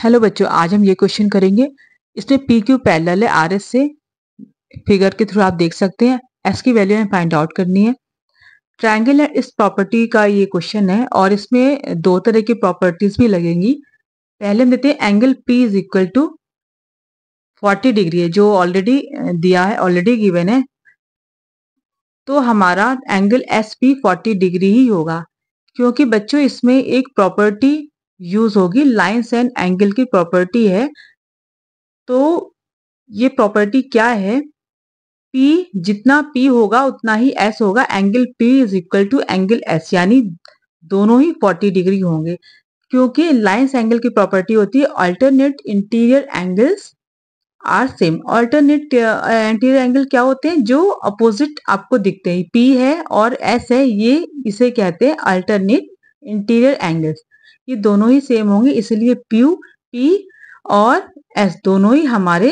Hello बच्चों, आज हम ये क्वेश्चन करेंगे। इसमें पी क्यू पैरेलल है आर एस से। फिगर के थ्रू आप देख सकते हैं। एस की वैल्यू हमें फाइंड आउट करनी है। ट्रायंगल है इस प्रॉपर्टी का ये क्वेश्चन है और इसमें दो तरह की प्रॉपर्टीज भी लगेंगी। पहले हम देते हैं angle p is equal to 40 degree है, जो ऑलरेडी दिया है, ऑलरेडी गिवन है। तो हमारा एंगल एस पी 40 डिग्री ही होगा, क्योंकि बच्चों इसमें एक प्रॉपर्टी यूज होगी, लाइन्स एंड एंगल की प्रॉपर्टी है। तो ये प्रॉपर्टी क्या है? P जितना P होगा उतना ही S होगा। Angle P is equal to angle S, यानी दोनों ही 40 डिग्री होंगे, क्योंकि लाइन्स एंगल की प्रॉपर्टी होती है alternate interior angles are same. Alternate interior angle क्या होते हैं? जो अपोजिट आपको दिखते हैं। P है और S है, ये इसे कहते हैं अल्टरनेट इंटीरियर एंगल्स। ये दोनों ही सेम होंगे, इसलिए P और S दोनों ही हमारे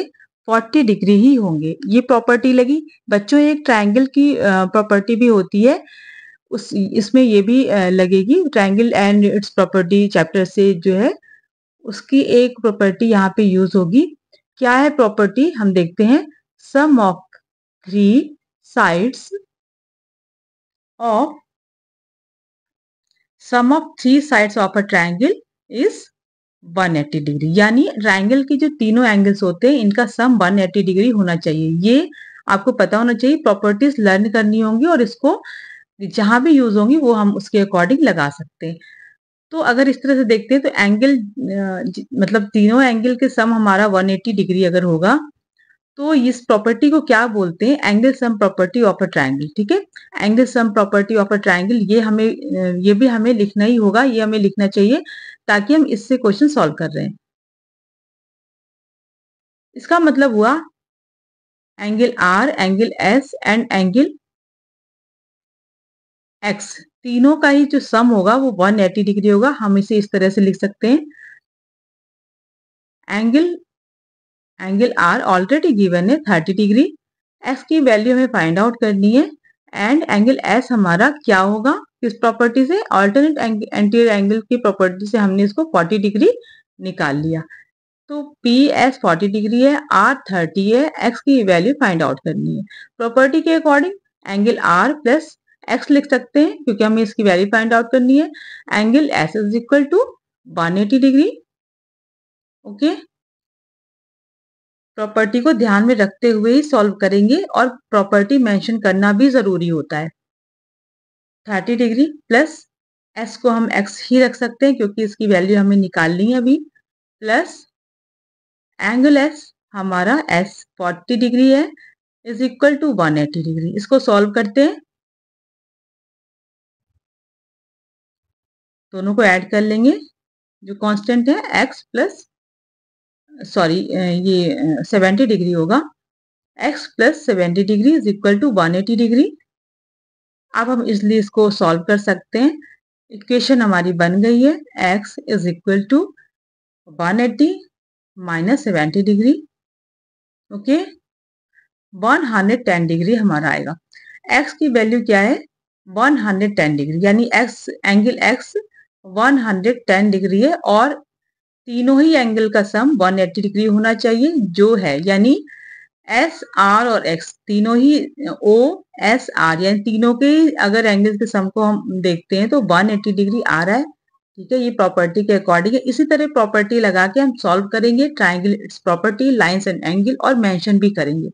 40 डिग्री ही होंगे। ये प्रॉपर्टी लगी। बच्चों एक ट्रायंगल की प्रॉपर्टी भी होती है, उस इसमें ये भी लगेगी। Triangle and it's property chapter से जो है उसकी एक प्रॉपर्टी यहाँ पे यूज होगी। क्या है प्रॉपर्टी? हम देखते हैं। Sum of three sides of of a triangle is 180 degree, यानी ट्रायंगल के जो तीनों एंगल्स होते हैं इनका सम 180 डिग्री होना चाहिए। ये आपको पता होना चाहिए। प्रॉपर्टीज लर्न करनी होंगी और इसको जहां भी यूज होंगी वो हम उसके अकॉर्डिंग लगा सकते हैं। तो अगर इस तरह से देखते हैं तो एंगल मतलब तीनों एंगल के सम हमारा 180 डिग्री अगर होगा तो इस प्रॉपर्टी को क्या बोलते हैं? Angle sum property of a triangle. ठीक है, angle sum property of a triangle, ये भी हमें लिखना ही होगा, ये हमें लिखना चाहिए ताकि हम इससे क्वेश्चन सॉल्व कर रहे हैं। इसका मतलब हुआ angle r, angle s and angle x, तीनों का ही जो सम होगा वो 180 डिग्री होगा। हम इसे इस तरह से लिख सकते हैं। एंगल आर ऑलरेडी गिवन है 30 डिग्री। एक्स की वैल्यू हमें फाइंड आउट करनी है। एंड एंगल एस हमारा क्या होगा? किस प्रॉपर्टी से? अल्टरनेट एंटीरियर एंगल की प्रॉपर्टी से हमने इसको 40 डिग्री निकाल लिया। तो पी एस 40 डिग्री है, आर 30 है, एक्स की वैल्यू फाइंड आउट करनी है। प्रॉपर्टी के according angle r plus x लिख सकते हैं, क्योंकि हमें इसकी वैल्यू फाइंड आउट करनी है। Angle s is equal to 180 degree. Okay, property को ध्यान में रखते हुए ही सॉल्व करेंगे और प्रॉपर्टी मेंशन करना भी जरूरी होता है। 30 डिग्री प्लस एस को हम एक्स ही रख सकते हैं, क्योंकि इसकी वैल्यू हमें निकालनी है अभी। प्लस एंगल एस हमारा एस 40 डिग्री है इज इक्वल टू 180 डिग्री। इसको सॉल्व करते हैं, दोनों को ऐड कर लेंगे। जो कांस्टेंट है एक्स प्लस सॉरी ये 70 डिग्री होगा। x plus 70 degree is equal to 180 degree. अब हम इसलिए इसको सॉल्व कर सकते हैं। इक्वेशन हमारी बन गई है। x is equal to 180 minus 70 degree. Okay, 110 degree हमारा आएगा। x की वैल्यू क्या है? 110 डिग्री, यानी एंगल x 110 डिग्री है और तीनों ही एंगल का सम 180 डिग्री होना चाहिए, जो है, यानी एस आर और एक्स तीनों ही ओ एस आर, यानी तीनों के अगर एंगल के सम को हम देखते हैं तो 180 डिग्री आ रहा है। ठीक है, ये प्रॉपर्टी के अकॉर्डिंग है। इसी तरह प्रॉपर्टी लगा के हम सॉल्व करेंगे triangle it's property, lines and angle, और मेंशन भी करेंगे।